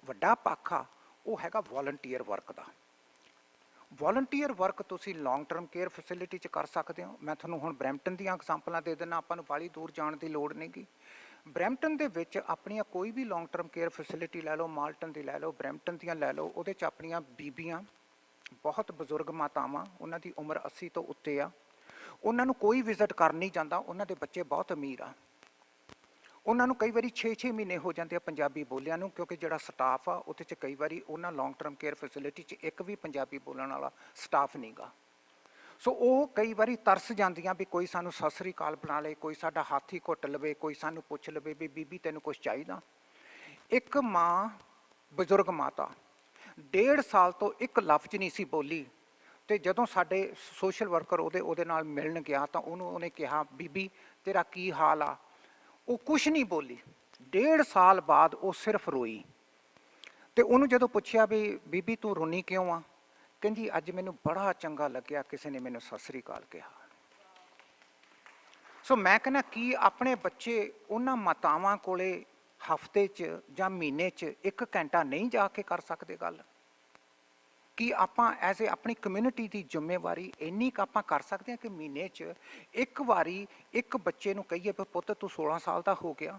ਵੱਡਾ ਪੱਖ ਆ ਉਹ ਹੈਗਾ ਵੋਲੰਟੀਅਰ ਵਰਕ ਦਾ। ਵੋਲੰਟੀਅਰ ਵਰਕ ਤੁਸੀਂ ਲੌਂਗ ਟਰਮ ਕੇਅਰ ਫੈਸਿਲਿਟੀ 'ਚ ਕਰ ਸਕਦੇ ਹੋ। ਮੈਂ ਤੁਹਾਨੂੰ ਹੁਣ ਬਰੈਂਪਟਨ ਦੀਆਂ ਐਗਜ਼ਾਮਪਲਾਂ ਦੇ ਦਿੰਦਾ, ਆਪਾਂ ਨੂੰ ਬਾਹਲੀ ਦੂਰ ਜਾਣ ਦੀ ਲੋੜ ਨਹੀਂ ਗੀ। ਬਰੈਂਪਟਨ ਦੇ ਵਿੱਚ ਆਪਣੀਆਂ ਕੋਈ ਵੀ ਲੌਂਗ ਟਰਮ ਕੇਅਰ ਫੈਸਿਲਿਟੀ ਲੈ ਲਓ, ਮਾਲਟਨ ਦੀ ਲੈ ਲਓ, ਬਰੈਂਪਟਨ ਦੀਆਂ ਲੈ ਲਓ, ਉਹਦੇ 'ਚ ਆਪਣੀਆਂ ਬੀਬੀਆਂ, ਬਹੁਤ ਬਜ਼ੁਰਗ ਮਾਤਾਵਾਂ, ਉਹਨਾਂ ਦੀ ਉਮਰ 80 ਤੋਂ ਉੱਤੇ ਆ, ਉਹਨਾਂ ਨੂੰ ਕੋਈ ਵਿਜ਼ਿਟ ਕਰ ਨਹੀਂ ਜਾਂਦਾ, ਉਹਨਾਂ ਦੇ ਬੱਚੇ ਬਹੁਤ ਅਮੀਰ ਆ, ਉਹਨਾਂ ਨੂੰ ਕਈ ਵਾਰੀ 6-6 ਮਹੀਨੇ ਹੋ ਜਾਂਦੇ ਆ ਪੰਜਾਬੀ ਬੋਲਿਆਂ ਨੂੰ, ਕਿਉਂਕਿ ਜਿਹੜਾ ਸਟਾਫ ਆ ਉਹਦੇ 'ਚ ਕਈ ਵਾਰੀ ਉਹਨਾਂ ਲੌਂਗ ਟਰਮ ਕੇਅਰ ਫੈਸਿਲਿਟੀ 'ਚ ਇੱਕ ਵੀ ਪੰਜਾਬੀ ਬੋਲਣ ਵਾਲਾ ਸਟਾਫ ਨਹੀਂ ਗਾ। ਸੋ ਉਹ ਕਈ ਵਾਰੀ ਤਰਸ ਜਾਂਦੀਆਂ ਵੀ ਕੋਈ ਸਾਨੂੰ ਸਤਿ ਸ੍ਰੀ ਅਕਾਲ ਬੁਲਾ ਲਏ, ਕੋਈ ਸਾਡਾ ਹੱਥ ਹੀ ਘੁੱਟ ਲਵੇ, ਕੋਈ ਸਾਨੂੰ ਪੁੱਛ ਲਵੇ ਵੀ ਬੀਬੀ ਤੈਨੂੰ ਕੁਛ ਚਾਹੀਦਾ। ਇੱਕ ਮਾਂ, ਬਜ਼ੁਰਗ ਮਾਤਾ 1.5 ਸਾਲ ਤੋਂ ਇੱਕ ਲਫ਼ਜ਼ ਨਹੀਂ ਸੀ ਬੋਲੀ, ਤੇ ਜਦੋਂ ਸਾਡੇ ਸੋਸ਼ਲ ਵਰਕਰ ਉਹਦੇ ਨਾਲ ਮਿਲਣ ਗਿਆ ਤਾਂ ਉਹਨੇ ਕਿਹਾ ਬੀਬੀ ਤੇਰਾ ਕੀ ਹਾਲ ਆ? ਉਹ ਕੁਛ ਨਹੀਂ ਬੋਲੀ। 1.5 ਸਾਲ ਬਾਅਦ ਉਹ ਸਿਰਫ ਰੋਈ। ਤੇ ਉਹਨੂੰ ਜਦੋਂ ਪੁੱਛਿਆ ਵੀ ਬੀਬੀ ਤੂੰ ਰੋਣੀ ਕਿਉਂ ਆ? ਕਹਿੰਦੀ ਅੱਜ ਮੈਨੂੰ ਬੜਾ ਚੰਗਾ ਲੱਗਿਆ ਕਿਸੇ ਨੇ ਮੈਨੂੰ ਸਤਿ ਸ੍ਰੀ ਅਕਾਲ ਕਿਹਾ। ਸੋ ਮੈਂ ਕਹਿੰਦਾ ਕਿ ਆਪਣੇ ਬੱਚੇ ਉਹਨਾਂ ਮਾਤਾਵਾਂ ਕੋਲੇ ਹਫਤੇ 'ਚ ਜਾਂ ਮਹੀਨੇ 'ਚ 1 ਘੰਟਾ ਨਹੀਂ ਜਾ ਕੇ ਕਰ ਸਕਦੇ ਗੱਲ? ਕਿ ਆਪਾਂ ਐਜ਼ ਏ ਆਪਣੀ ਕਮਿਊਨਿਟੀ ਦੀ ਜ਼ਿੰਮੇਵਾਰੀ ਇੰਨੀ ਕੁ ਆਪਾਂ ਕਰ ਸਕਦੇ ਹਾਂ ਕਿ ਮਹੀਨੇ 'ਚ ਇੱਕ ਵਾਰੀ ਇੱਕ ਬੱਚੇ ਨੂੰ ਕਹੀਏ ਵੀ ਪੁੱਤ ਤੂੰ 16 ਸਾਲ ਦਾ ਹੋ ਗਿਆ,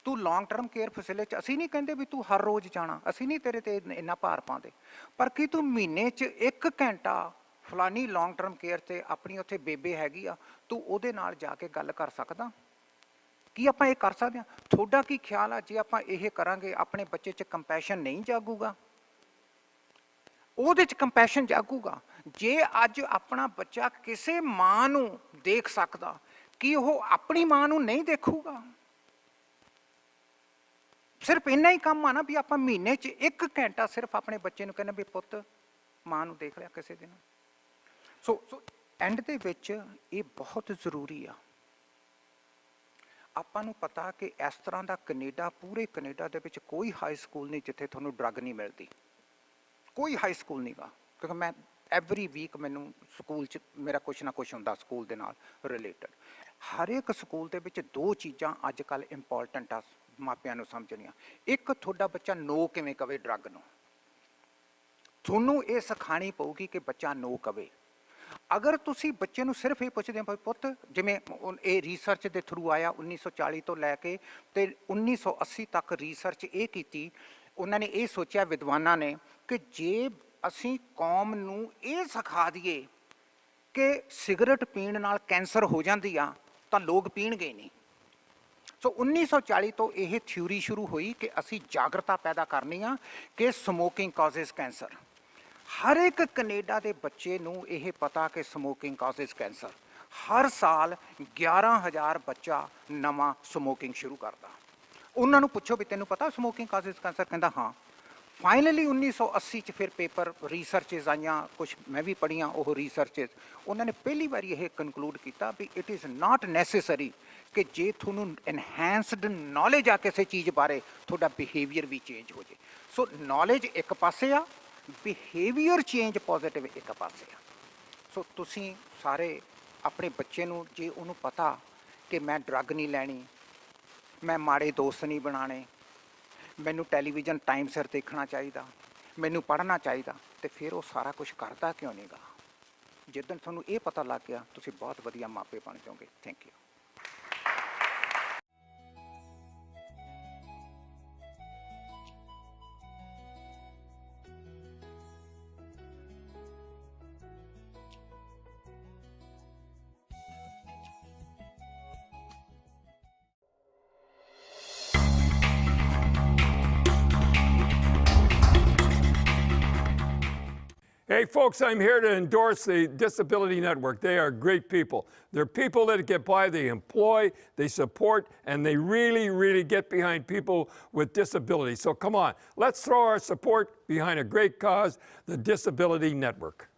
ਤੂੰ ਲੌਂਗ ਟਰਮ ਕੇਅਰ ਫੈਸਿਲਿਟੀ 'ਚ, ਅਸੀਂ ਨਹੀਂ ਕਹਿੰਦੇ ਵੀ ਤੂੰ ਹਰ ਰੋਜ਼ ਜਾਣਾ, ਅਸੀਂ ਨਹੀਂ ਤੇਰੇ ਤੇ ਇੰਨਾ ਭਾਰ ਪਾਉਂਦੇ, ਪਰ ਕੀ ਤੂੰ ਮਹੀਨੇ 'ਚ 1 ਘੰਟਾ ਫਲਾਨੀ ਲੌਂਗ ਟਰਮ ਕੇਅਰ 'ਤੇ ਆਪਣੀ ਉੱਥੇ ਬੇਬੇ ਹੈਗੀ ਆ, ਤੂੰ ਉਹਦੇ ਨਾਲ ਜਾ ਕੇ ਗੱਲ ਕਰ ਸਕਦਾ? ਕੀ ਆਪਾਂ ਇਹ ਕਰ ਸਕਦੇ ਹਾਂ? ਤੁਹਾਡਾ ਕੀ ਖਿਆਲ ਆ ਜੇ ਆਪਾਂ ਇਹ ਕਰਾਂਗੇ ਆਪਣੇ ਬੱਚੇ 'ਚ ਕੰਪੈਸ਼ਨ ਨਹੀਂ ਜਾਗੂਗਾ? ਉਹਦੇ 'ਚ ਕੰਪੈਸ਼ਨ ਜਾਗੂਗਾ। ਜੇ ਅੱਜ ਆਪਣਾ ਬੱਚਾ ਕਿਸੇ ਮਾਂ ਨੂੰ ਦੇਖ ਸਕਦਾ, ਕੀ ਉਹ ਆਪਣੀ ਮਾਂ ਨੂੰ ਨਹੀਂ ਦੇਖੂਗਾ? ਸਿਰਫ ਇੰਨਾ ਹੀ ਕੰਮ ਆ ਨਾ ਵੀ ਆਪਾਂ ਮਹੀਨੇ 'ਚ 1 ਘੰਟਾ ਸਿਰਫ ਆਪਣੇ ਬੱਚੇ ਨੂੰ ਕਹਿੰਦੇ ਵੀ ਪੁੱਤ ਮਾਂ ਨੂੰ ਦੇਖ ਲਿਆ ਕਿਸੇ ਦਿਨ। ਸੋ ਐਂਡ ਦੇ ਵਿੱਚ ਇਹ ਬਹੁਤ ਜ਼ਰੂਰੀ ਆ। ਆਪਾਂ ਨੂੰ ਪਤਾ ਕਿ ਇਸ ਤਰ੍ਹਾਂ ਦਾ ਕੈਨੇਡਾ, ਪੂਰੇ ਕੈਨੇਡਾ ਦੇ ਵਿੱਚ ਕੋਈ ਹਾਈ ਸਕੂਲ ਨਹੀਂ ਜਿੱਥੇ ਤੁਹਾਨੂੰ ਡਰੱਗ ਨਹੀਂ ਮਿਲਦੀ, ਕੋਈ ਹਾਈ ਸਕੂਲ ਨਹੀਂ ਗਾ। ਕਿਉਂਕਿ ਮੈਂ ਐਵਰੀ ਵੀਕ ਮੈਨੂੰ ਸਕੂਲ 'ਚ ਮੇਰਾ ਕੁਛ ਨਾ ਕੁਛ ਹੁੰਦਾ ਸਕੂਲ ਦੇ ਨਾਲ ਰਿਲੇਟਡ। ਹਰ ਇੱਕ ਸਕੂਲ ਦੇ ਵਿੱਚ 2 ਚੀਜ਼ਾਂ ਅੱਜ ਕੱਲ੍ਹ ਇੰਪੋਰਟੈਂਟ ਆ ਮਾਪਿਆਂ ਨੂੰ ਸਮਝਣੀਆਂ। ਇੱਕ, ਤੁਹਾਡਾ ਬੱਚਾ ਨੋ ਕਿਵੇਂ ਕਵੇ ਡਰੱਗ ਨੂੰ, ਤੁਹਾਨੂੰ ਇਹ ਸਿਖਾਉਣੀ ਪਊਗੀ ਕਿ ਬੱਚਾ ਨੋ ਕਵੇ। ਅਗਰ ਤੁਸੀਂ ਬੱਚੇ ਨੂੰ ਸਿਰਫ ਇਹ ਪੁੱਛਦੇ ਹੋ ਪੁੱਤ, ਜਿਵੇਂ ਇਹ ਰਿਸਰਚ ਦੇ ਥਰੂ ਆਇਆ 1940 ਤੋਂ ਲੈ ਕੇ ਤੇ 1980 ਤੱਕ ਰਿਸਰਚ ਇਹ ਕੀਤੀ, ਉਹਨਾਂ ਨੇ ਇਹ ਸੋਚਿਆ ਵਿਦਵਾਨਾਂ ਨੇ ਕਿ ਜੇ ਅਸੀਂ ਕੌਮ ਨੂੰ ਇਹ ਸਿਖਾ ਦਈਏ ਕਿ ਸਿਗਰਟ ਪੀਣ ਨਾਲ ਕੈਂਸਰ ਹੋ ਜਾਂਦੀ ਆ ਤਾਂ ਲੋਕ ਪੀਣਗੇ ਨਹੀਂ। ਸੋ 1940 ਤੋਂ ਇਹ ਥਿਊਰੀ ਸ਼ੁਰੂ ਹੋਈ ਕਿ ਅਸੀਂ ਜਾਗਰਤਾ ਪੈਦਾ ਕਰਨੀ ਆ ਕਿ ਸਮੋਕਿੰਗ ਕਾਜ਼es ਕੈਂਸਰ। ਹਰ ਇੱਕ ਕੈਨੇਡਾ ਦੇ ਬੱਚੇ ਨੂੰ ਇਹ ਪਤਾ ਕਿ ਸਮੋਕਿੰਗ ਕਾਜ਼es ਕੈਂਸਰ। ਹਰ ਸਾਲ 11,000 ਬੱਚਾ ਨਵਾਂ ਸਮੋਕਿੰਗ ਸ਼ੁਰੂ ਕਰਦਾ। ਉਹਨਾਂ ਨੂੰ ਪੁੱਛੋ ਵੀ ਤੈਨੂੰ ਪਤਾ ਸਮੋਕਿੰਗ ਕਾਜ਼es ਕੈਂਸਰ? ਕਹਿੰਦਾ ਹਾਂ। ਫਾਈਨਲੀ 1980 'ਚ ਫਿਰ ਪੇਪਰ ਰਿਸਰਚਿਸ ਆਈਆਂ, ਕੁਛ ਮੈਂ ਵੀ ਪੜ੍ਹੀਆਂ ਉਹ ਰਿਸਰਚਿਸ। ਉਹਨਾਂ ਨੇ ਪਹਿਲੀ ਵਾਰੀ ਇਹ ਕਨਕਲੂਡ ਕੀਤਾ ਵੀ ਇਟ ਇਜ਼ ਨਾਟ ਨੈਸੇਸਰੀ ਕਿ ਜੇ ਤੁਹਾਨੂੰ ਇਨਹੈਂਸਡ ਨੌਲੇਜ ਆ ਕਿਸੇ ਚੀਜ਼ ਬਾਰੇ, ਤੁਹਾਡਾ ਬਿਹੇਵੀਅਰ ਵੀ ਚੇਂਜ ਹੋ ਜੇ। ਸੋ ਨੌਲੇਜ ਇੱਕ ਪਾਸੇ ਆ, ਬਿਹੇਵੀਅਰ ਚੇਂਜ ਪੋਜ਼ਿਟਿਵ ਇੱਕ ਪਾਸੇ ਆ। ਸੋ ਤੁਸੀਂ ਸਾਰੇ ਆਪਣੇ ਬੱਚੇ ਨੂੰ, ਜੇ ਉਹਨੂੰ ਪਤਾ ਕਿ ਮੈਂ ਡਰੱਗ ਨਹੀਂ ਲੈਣੀ, ਮੈਂ ਮਾੜੇ ਦੋਸਤ ਨਹੀਂ ਬਣਾਉਣੇ, ਮੈਨੂੰ ਟੈਲੀਵਿਜ਼ਨ ਟਾਈਮ ਸਿਰ ਦੇਖਣਾ ਚਾਹੀਦਾ, ਮੈਨੂੰ ਪੜ੍ਹਨਾ ਚਾਹੀਦਾ, ਤੇ ਫਿਰ ਉਹ ਸਾਰਾ ਕੁਝ ਕਰਦਾ ਕਿਉਂ ਨਹੀਂ ਗਾ? ਜਿੱਦਣ ਤੁਹਾਨੂੰ ਇਹ ਪਤਾ ਲੱਗ ਗਿਆ, ਤੁਸੀਂ ਬਹੁਤ ਵਧੀਆ ਮਾਪੇ ਬਣ ਜਾਓਗੇ। Thank you. Hey, folks, I'm here to endorse the Disability Network. They are great people. They're people that get by, they employ, they support, and they really, really get behind people with disabilities. So come on, let's throw our support behind a great cause, the Disability Network.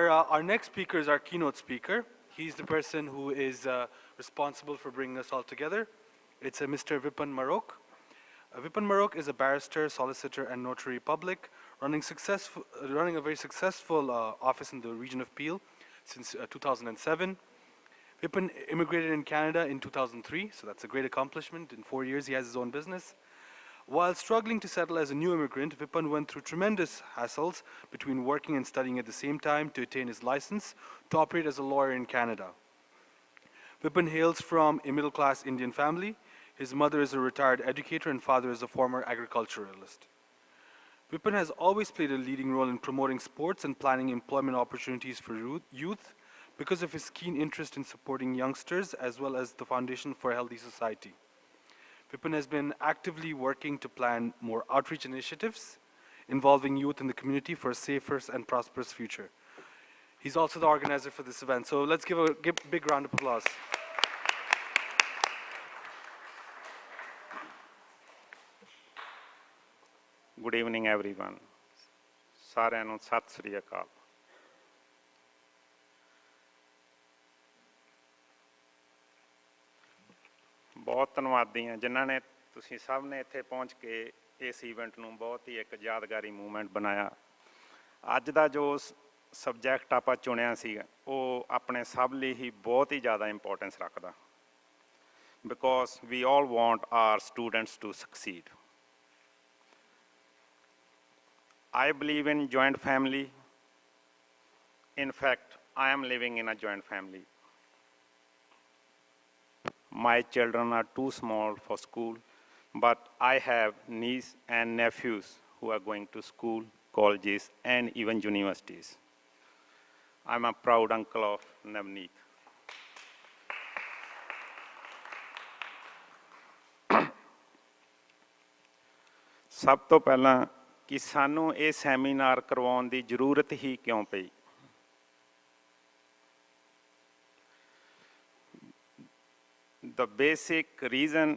Our next speaker is our keynote speaker. He's the person who is responsible for bringing us all together. It's Mr. Vipin Marok. Vipin Marok is a barrister, solicitor, and notary public, running a very successful office in the region of Peel since 2007. Vipin immigrated in Canada in 2003, so that's a great accomplishment. In 4 years, he has his own business. While struggling to settle as a new immigrant, Vipin went through tremendous hassles between working and studying at the same time to attain his license to operate as a lawyer in Canada. Vipin hails from a middle-class Indian family. His mother is a retired educator and father is a former agriculturalist. Vipin has always played a leading role in promoting sports and planning employment opportunities for youth because of his keen interest in supporting youngsters as well as the Foundation for a Healthy Society. Vipin has been actively working to plan more outreach initiatives involving youth in the community for a safer and prosperous future. He's also the organizer for this event. So let's give a big round of applause. Good evening, everyone. ਸਾਰਿਆਂ ਨੂੰ ਸਤਿ ਸ੍ਰੀ ਅਕਾਲ। ਬਹੁਤ ਧੰਨਵਾਦੀ ਹਾਂ ਜਿਨ੍ਹਾਂ ਨੇ ਤੁਸੀਂ ਸਭ ਨੇ ਇੱਥੇ ਪਹੁੰਚ ਕੇ ਇਸ ਇਵੈਂਟ ਨੂੰ ਬਹੁਤ ਹੀ ਇੱਕ ਯਾਦਗਾਰੀ ਮੂਵਮੈਂਟ ਬਣਾਇਆ। ਅੱਜ ਦਾ ਜੋ ਸਬਜੈਕਟ ਆਪਾਂ ਚੁਣਿਆ ਸੀ ਉਹ ਆਪਣੇ ਸਭ ਲਈ ਹੀ ਬਹੁਤ ਹੀ ਜ਼ਿਆਦਾ ਇੰਪੋਰਟੈਂਸ ਰੱਖਦਾ, because we all want our students to succeed. I believe in joint family. In fact, I am living in a joint family. My children are too small for school, but I have nieces and nephews who are going to school, colleges, and even universities. I'm a proud uncle of Navneet. ਸਭ ਤੋਂ ਪਹਿਲਾਂ ਕਿ ਸਾਨੂੰ ਇਹ seminar ਕਰਵਾਉਣ ਦੀ ਜ਼ਰੂਰਤ ਹੀ ਕਿਉਂ ਪਈ। The basic reason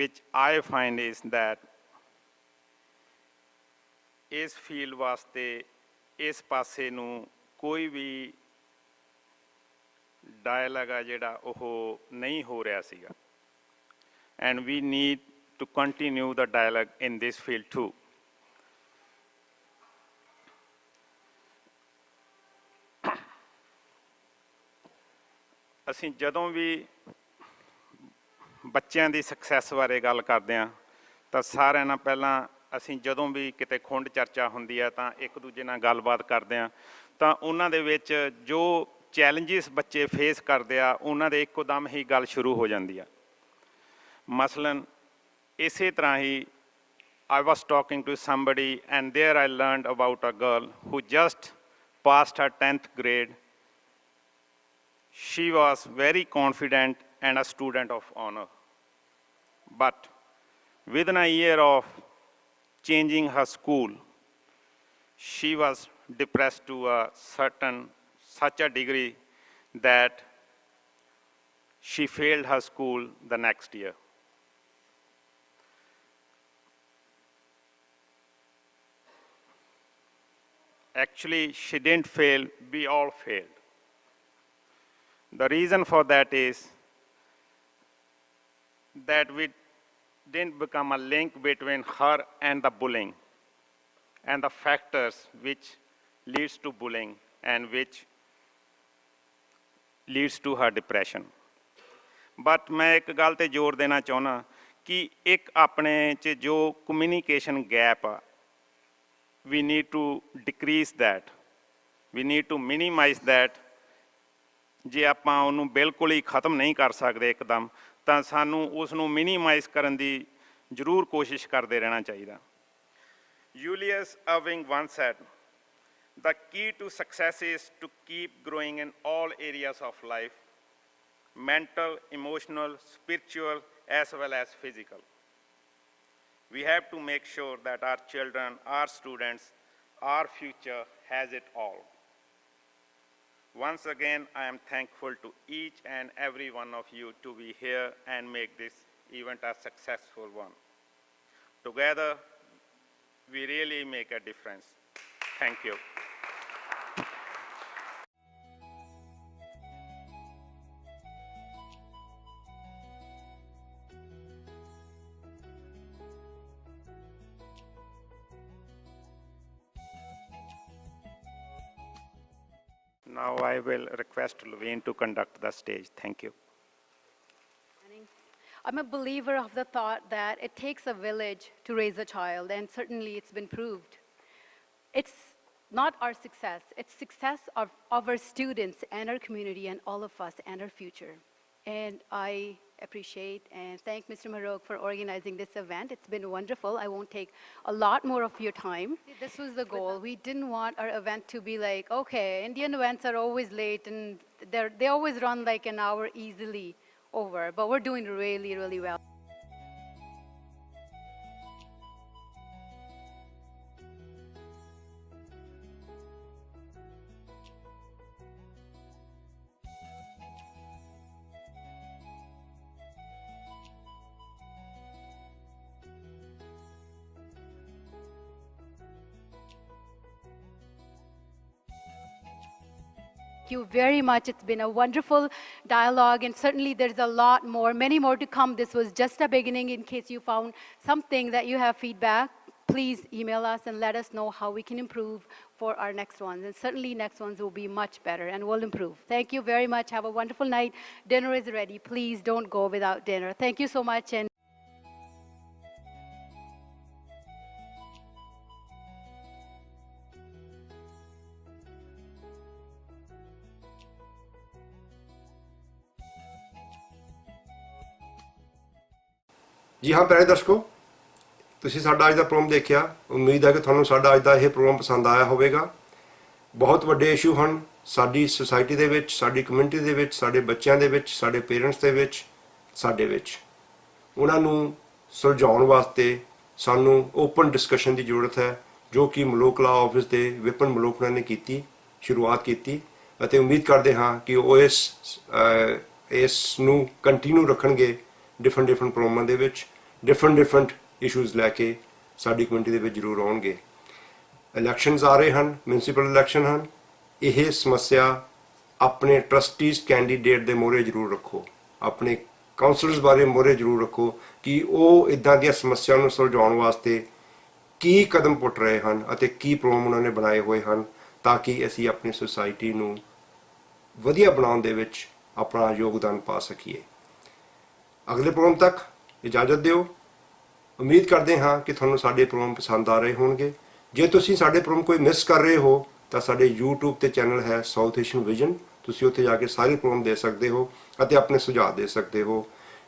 which I find is that ਇਸ ਫੀਲਡ ਵਾਸਤੇ ਇਸ ਪਾਸੇ ਨੂੰ ਕੋਈ ਵੀ ਡਾਇਲਾਗ ਆ ਜਿਹੜਾ ਉਹ ਨਹੀਂ ਹੋ ਰਿਹਾ ਸੀਗਾ, and we need to continue the dialogue in this field too. ਅਸੀਂ ਜਦੋਂ ਵੀ ਬੱਚਿਆਂ ਦੀ ਸਕਸੈਸ ਬਾਰੇ ਗੱਲ ਕਰਦੇ ਹਾਂ ਤਾਂ ਸਾਰਿਆਂ ਨਾਲ ਪਹਿਲਾਂ ਅਸੀਂ ਜਦੋਂ ਵੀ ਕਿਤੇ ਖੁੰਡ ਚਰਚਾ ਹੁੰਦੀ ਹੈ ਤਾਂ ਇੱਕ ਦੂਜੇ ਨਾਲ ਗੱਲਬਾਤ ਕਰਦੇ ਹਾਂ ਤਾਂ ਉਹਨਾਂ ਦੇ ਵਿੱਚ ਜੋ ਚੈਲੰਜਸ ਬੱਚੇ ਫੇਸ ਕਰਦੇ ਆ ਉਹਨਾਂ ਦੇ ਇੱਕੋ ਦਮ ਹੀ ਗੱਲ ਸ਼ੁਰੂ ਹੋ ਜਾਂਦੀ ਆ। ਮਸਲਨ ਇਸੇ ਤਰ੍ਹਾਂ ਹੀ I was talking to somebody and there I learned about a girl who just passed her 10th grade. She was very confident and a student of honor. But within a year of changing her school, she was depressed to such a degree that she failed her school the next year. Actually, she didn't fail, we all failed. The reason for that is that we didn't become a link between her and the bullying and the factors which leads to bullying and which leads to her depression. But मैं एक गल ते जोर देना चाहना कि एक अपने च जो communication gap uh, we need to decrease that, we need to minimize that. ਜੇ ਆਪਾਂ ਉਹਨੂੰ ਬਿਲਕੁਲ ਹੀ ਖਤਮ ਨਹੀਂ ਕਰ ਸਕਦੇ ਇੱਕਦਮ ਤਾਂ ਸਾਨੂੰ ਉਸ ਨੂੰ ਮਿਨੀਮਾਈਜ਼ ਕਰਨ ਦੀ ਜ਼ਰੂਰ ਕੋਸ਼ਿਸ਼ ਕਰਦੇ ਰਹਿਣਾ ਚਾਹੀਦਾ। Julius Erving once said, the key to success is to keep growing in all areas of life, mental, emotional, spiritual, as well as physical. We have to make sure that our children, our students, our future has it all. Once again, I am thankful to each and every one of you to be here and make this event a successful one. Together, we really make a difference. Thank you. Now I will request Levine to conduct the stage. Thank you. I'm a believer of the thought that it takes a village to raise a child, and certainly it's been proved. It's not our success, it's success of our students and our community and all of us and our future. And I appreciate and thank Mr. Marok for organizing this event. It's been wonderful. I won't take a lot more of your time. This was the goal. We didn't want our event to be like, okay, Indian events are always late and they always run like an hour easily over, but we're doing really, really well. Thank you very much. It's been a wonderful dialogue, and certainly there's a lot more, many more to come. This was just a beginning. In case you found something that you have feedback, please email us and let us know how we can improve for our next ones. And certainly next ones will be much better and will improve. Thank you very much. Have a wonderful night. Dinner is ready. Please don't go without dinner. Thank you so much. And ਜੀ ਹਾਂ ਪਿਆਰੇ ਦਰਸ਼ਕੋ, ਤੁਸੀਂ ਸਾਡਾ ਅੱਜ ਦਾ programme ਦੇਖਿਆ। ਉਮੀਦ ਹੈ ਕਿ ਤੁਹਾਨੂੰ ਸਾਡਾ ਅੱਜ ਦਾ ਇਹ ਪ੍ਰੋਗਰਾਮ ਪਸੰਦ ਆਇਆ ਹੋਵੇਗਾ। ਬਹੁਤ ਵੱਡੇ ਇਸ਼ੂ ਹਨ ਸਾਡੀ ਸੁਸਾਇਟੀ ਦੇ ਵਿੱਚ, ਸਾਡੀ ਕਮਿਊਨਿਟੀ ਦੇ ਵਿੱਚ, ਸਾਡੇ ਬੱਚਿਆਂ ਦੇ ਵਿੱਚ, ਸਾਡੇ ਪੇਰੈਂਟਸ ਦੇ ਵਿੱਚ, ਸਾਡੇ ਵਿੱਚ। ਉਹਨਾਂ ਨੂੰ ਸੁਲਝਾਉਣ ਵਾਸਤੇ ਸਾਨੂੰ ਓਪਨ ਡਿਸਕਸ਼ਨ ਦੀ ਜ਼ਰੂਰਤ ਹੈ, ਜੋ ਕਿ ਮਲੋਕ ਲਾ ਆਫਿਸ ਦੇ ਵਿਪਨ ਮਲੋਕਨਾ ਨੇ ਸ਼ੁਰੂਆਤ ਕੀਤੀ ਅਤੇ ਉਮੀਦ ਕਰਦੇ ਹਾਂ ਕਿ ਉਹ ਇਸ ਨੂੰ ਕੰਟੀਨਿਊ ਰੱਖਣਗੇ। ਡਿਫਰੈਂਟ ਪ੍ਰੋਗਰਾਮਾਂ ਦੇ ਵਿੱਚ ਡਿਫਰੈਂਟ ਇਸ਼ੂਜ਼ ਲੈ ਕੇ ਸਾਡੀ ਕਮਿਊਨਿਟੀ ਦੇ ਵਿੱਚ ਜ਼ਰੂਰ ਆਉਣਗੇ। ਇਲੈਕਸ਼ਨਸ ਆ ਰਹੇ ਹਨ, ਮਿਊਨਿਸਪਲ ਇਲੈਕਸ਼ਨ ਹਨ। ਇਹ ਸਮੱਸਿਆ ਆਪਣੇ ਟਰਸਟੀਜ਼ ਕੈਂਡੀਡੇਟ ਦੇ ਮੋਹਰੇ ਜ਼ਰੂਰ ਰੱਖੋ, ਆਪਣੇ ਕਾਉਂਸਲਰਸ ਬਾਰੇ ਮੋਹਰੇ ਜ਼ਰੂਰ ਰੱਖੋ ਕਿ ਉਹ ਇੱਦਾਂ ਦੀਆਂ ਸਮੱਸਿਆ ਨੂੰ ਸੁਲਝਾਉਣ ਵਾਸਤੇ ਕੀ ਕਦਮ ਪੁੱਟ ਰਹੇ ਹਨ ਅਤੇ ਕੀ ਪ੍ਰੋਗਰਾਮ ਉਹਨਾਂ ਨੇ ਬਣਾਏ ਹੋਏ ਹਨ, ਤਾਂ ਕਿ ਅਸੀਂ ਆਪਣੀ ਸੁਸਾਇਟੀ ਨੂੰ ਵਧੀਆ ਬਣਾਉਣ ਦੇ ਵਿੱਚ ਆਪਣਾ ਯੋਗਦਾਨ ਪਾ ਸਕੀਏ। ਅਗਲੇ ਪ੍ਰੋਗਰਾਮ ਤੱਕ ਇਜਾਜ਼ਤ ਦਿਓ। ਉਮੀਦ ਕਰਦੇ ਹਾਂ ਕਿ ਤੁਹਾਨੂੰ ਸਾਡੇ ਪ੍ਰੋਗਰਾਮ ਪਸੰਦ ਆ ਰਹੇ ਹੋਣਗੇ। ਜੇ ਤੁਸੀਂ ਸਾਡੇ ਪ੍ਰੋਗਰਾਮ ਕੋਈ ਮਿਸ ਕਰ ਰਹੇ ਹੋ ਤਾਂ ਸਾਡੇ YouTube ਤੇ ਚੈਨਲ ਹੈ ਸਾਊਥ ਏਸ਼ੀਅਨ ਵਿਜ਼ਨ, ਤੁਸੀਂ ਉੱਥੇ ਜਾ ਕੇ ਸਾਰੇ ਪ੍ਰੋਗਰਾਮ ਦੇ ਸਕਦੇ ਹੋ ਅਤੇ ਆਪਣੇ ਸੁਝਾਅ ਦੇ ਸਕਦੇ ਹੋ।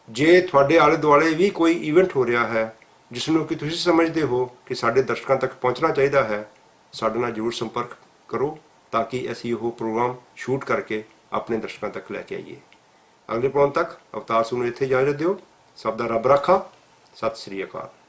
ਜੇ ਤੁਹਾਡੇ ਆਲੇ ਦੁਆਲੇ ਵੀ ਕੋਈ ਇਵੈਂਟ ਹੋ ਰਿਹਾ ਹੈ ਜਿਸ ਨੂੰ ਕਿ ਤੁਸੀਂ ਸਮਝਦੇ ਹੋ ਕਿ ਸਾਡੇ ਦਰਸ਼ਕਾਂ ਤੱਕ ਪਹੁੰਚਣਾ ਚਾਹੀਦਾ ਹੈ, ਸਾਡੇ ਨਾਲ ਜ਼ਰੂਰ ਸੰਪਰਕ ਕਰੋ ਤਾਂ ਕਿ ਅਸੀਂ ਉਹ ਪ੍ਰੋਗਰਾਮ ਸ਼ੂਟ ਕਰਕੇ ਆਪਣੇ ਦਰਸ਼ਕਾਂ ਤੱਕ ਲੈ ਕੇ ਆਈਏ। ਅਗਲੇ ਪ੍ਰੋਗਰਾਮ ਤੱਕ ਅਵਤਾਰ ਸਿੰਘ ਨੂੰ ਇੱਥੇ ਇਜਾਜ਼ਤ ਦਿਓ। ਸਭ ਦਾ ਰੱਬ ਰਾਖਾ। ਸਤਿ ਸ੍ਰੀ ਅਕਾਲ।